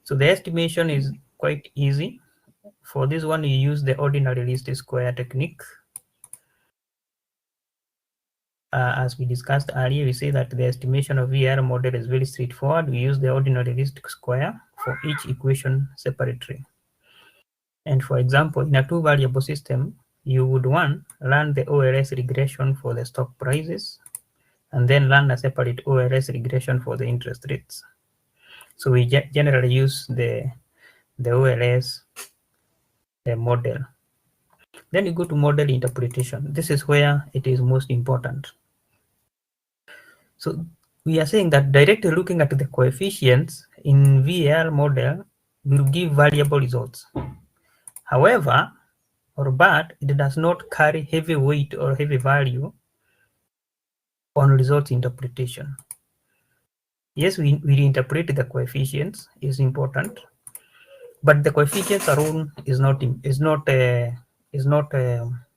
So the estimation is quite easy. For this one, you use the ordinary least square technique. As we discussed earlier, we say that the estimation of VAR model is very straightforward. We use the ordinary least square for each equation separately. And for example, in a two-variable system, you would run the OLS regression for the stock prices, and then run a separate OLS regression for the interest rates. So we generally use the OLS model. Then you go to model interpretation. This is where it is most important. So we are saying that directly looking at the coefficients in VAR model will give variable results. However, but it does not carry heavy weight or heavy value on results interpretation. Yes, we interpret the coefficients is important, but the coefficients alone is not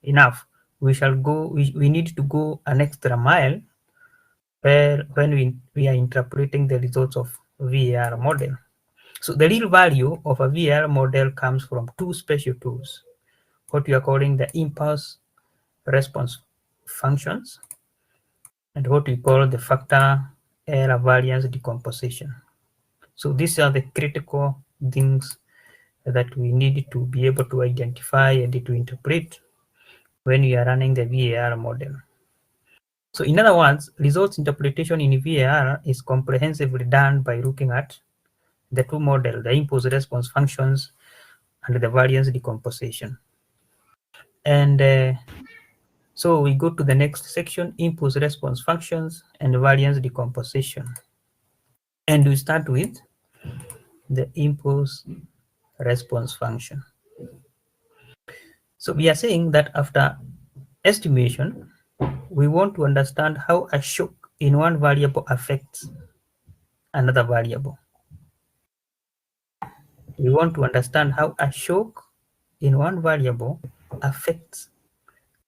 enough. We need to go an extra mile when we are interpreting the results of VAR model. So the real value of a VAR model comes from two special tools, what we are calling the impulse response functions and what we call the factor error variance decomposition. So these are the critical things that we need to be able to identify and to interpret when we are running the VAR model. So in other words, results interpretation in VAR is comprehensively done by looking at the two models, the impulse response functions and the variance decomposition. And so we go to the next section, impulse response functions and variance decomposition. And we start with the impulse response function. So we are saying that after estimation, we want to understand how a shock in one variable affects another variable. We want to understand how a shock in one variable affects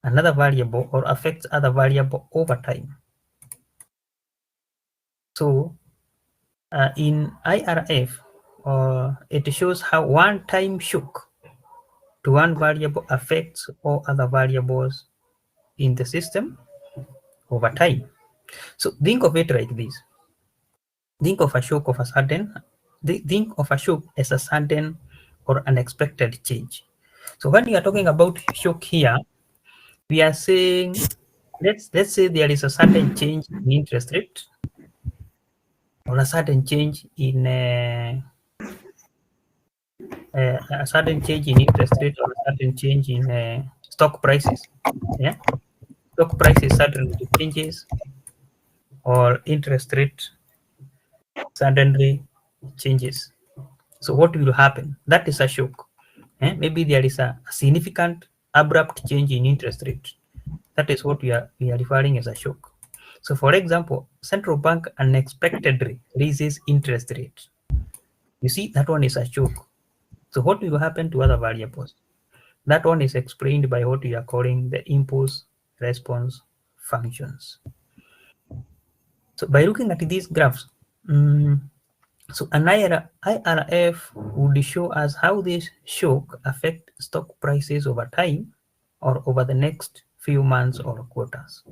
another variable or affects other variable over time. So in IRF, it shows how one-time shock to one variable affects all other variables in the system over time. So think of it like this. Think of a shock of a sudden, think of a shock as a sudden or unexpected change. So when we are talking about shock here, we are saying, let's say there is a sudden change in interest rate or a sudden change in a sudden change in interest rate or a sudden change in stock prices. Yeah, stock prices suddenly changes or interest rate suddenly changes. So what will happen? That is a shock. Maybe there is a significant abrupt change in interest rate. That is what we are referring as a shock. So for example, central bank unexpectedly raises interest rate. You see, that one is a shock. So what will happen to other variables? That one is explained by what we are calling the impulse response functions. So by looking at these graphs, so an IRF would show us how this shock affect stock prices over time or over the next few months or quarters.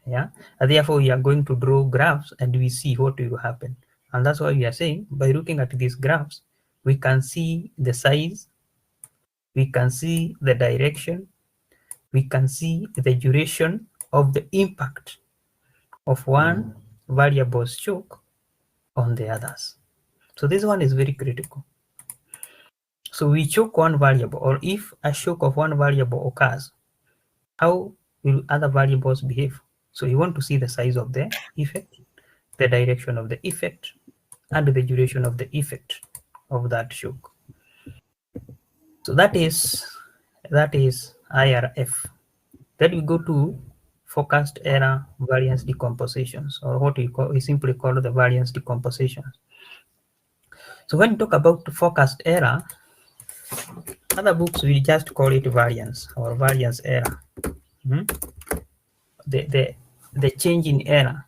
Yeah, and therefore we are going to draw graphs and we see what will happen. And that's why we are saying by looking at these graphs, we can see the size, we can see the direction, we can see the duration of the impact of one variable shock on the others. So this one is very critical. So we shock one variable, or if a shock of one variable occurs, how will other variables behave? So you want to see the size of the effect, the direction of the effect, and the duration of the effect of that shock. So that is IRF. Then we go to forecast error variance decompositions, or what we simply call the variance decompositions. So when you talk about forecast error, other books will just call it variance or variance error. The change in error,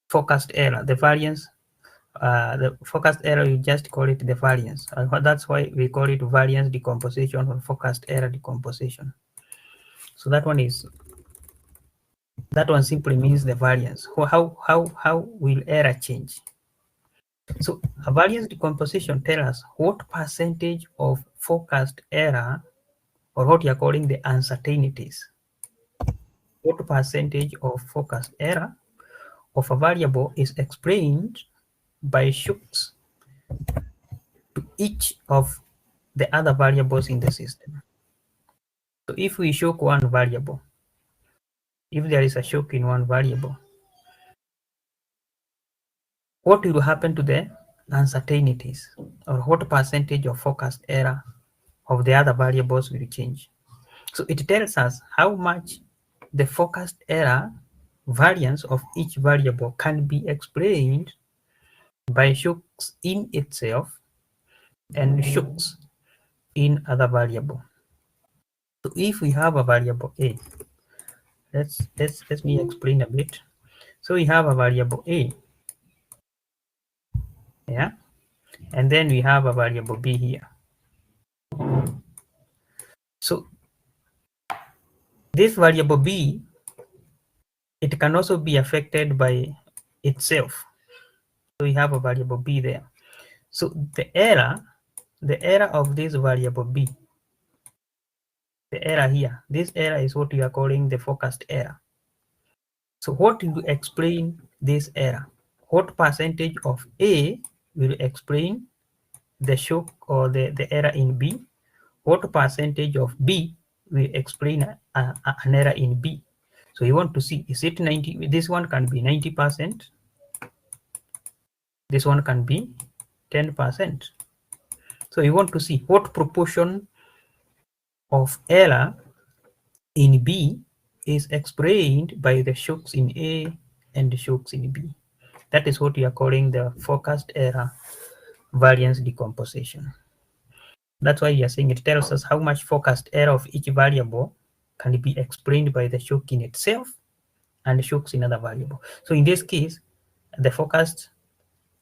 forecast error, the variance the forecast error, you just call it the variance. That's why we call it variance decomposition or forecast error decomposition. So that one simply means the variance. How will error change? So a variance decomposition tells us what percentage of forecast error, or what you're calling the uncertainties, what percentage of forecast error of a variable is explained by shocks to each of the other variables in the system. So if we shock one variable, if there is a shock in one variable, what will happen to the uncertainties, or what percentage of forecast error of the other variables will change? So it tells us how much the forecast error variance of each variable can be explained by shocks in itself and shocks in other variable. So if we have a variable A, let me explain a bit. So we have a variable A, yeah, and then we have a variable B here. So this variable B, it can also be affected by itself. So we have a variable B there. So the error of this variable B, the error here, this error is what we are calling the forecast error. So what will explain this error? What percentage of A will explain the shock or the error in B? What percentage of B will explain an error in B? So you want to see, is it 90? This one can be 90%. This one can be 10%. So you want to see what proportion of error in B is explained by the shocks in A and the shocks in B. That is what we are calling the forecast error variance decomposition. That's why we are saying it tells us how much forecast error of each variable can be explained by the shock in itself and the shocks in other variable. So in this case, the forecast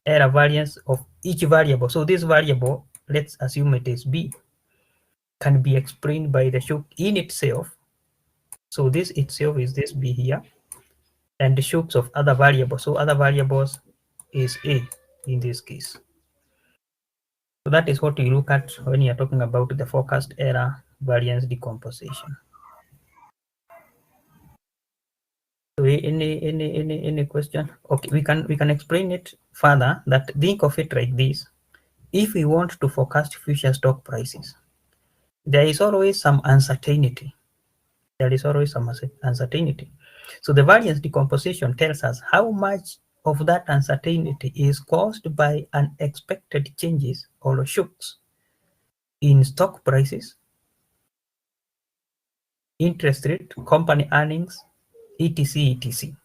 error variance of each variable, so this variable, let's assume it is B, can be explained by the shock in itself. So this itself is this B here, and the shocks of other variables. So other variables is A in this case. So that is what you look at when you're talking about the forecast error variance decomposition. So any question? Okay, we can explain it further. That think of it like this: if we want to forecast future stock prices, there is always some uncertainty. There is always some uncertainty. So the variance decomposition tells us how much of that uncertainty is caused by unexpected changes or shocks in stock prices, interest rate, company earnings, etc. etc.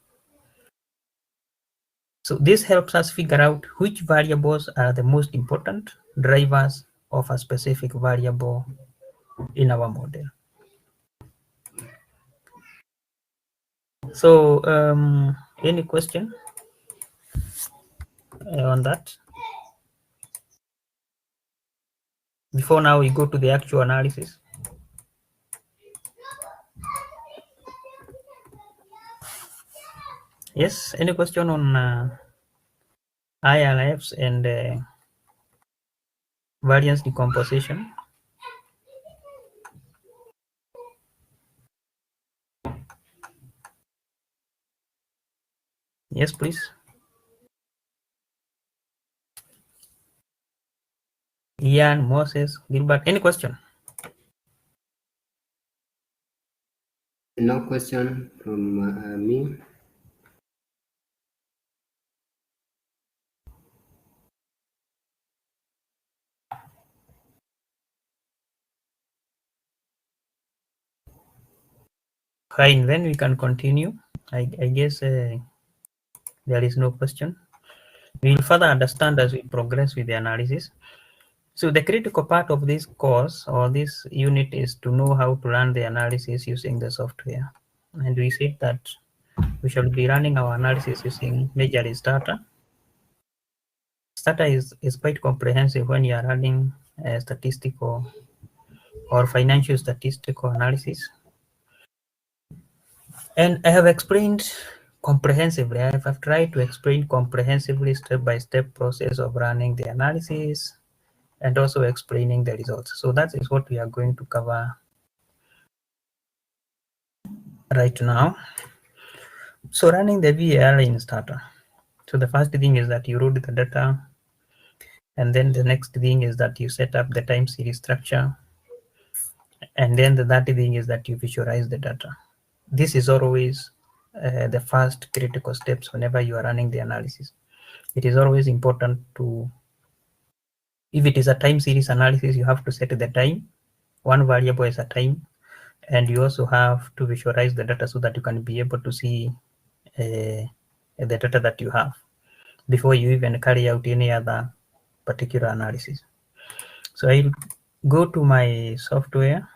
So this helps us figure out which variables are the most important drivers of a specific variable in our model. So any question on that? Before now we go to the actual analysis. Yes, any question on IRFs and variance decomposition? Yes, please. Ian, Moses, Gilbert, any question? No question from me. Fine, then we can continue. I guess there is no question. We will further understand as we progress with the analysis. So the critical part of this course or this unit is to know how to run the analysis using the software. And we said that we shall be running our analysis using majorly Stata. Stata is quite comprehensive when you are running statistical or financial statistical analysis. And I have explained comprehensively. I've tried to explain comprehensively step-by-step process of running the analysis and also explaining the results. So that is what we are going to cover right now. So running the VAR in Stata. So the first thing is that you load the data, and then the next thing is that you set up the time series structure, and then the third thing is that you visualize the data. This is always the first critical steps whenever you are running the analysis. It is always important to, if it is a time series analysis, you have to set the time. One variable is a time, and you also have to visualize the data so that you can be able to see the data that you have before you even carry out any other particular analysis. So I'll go to my software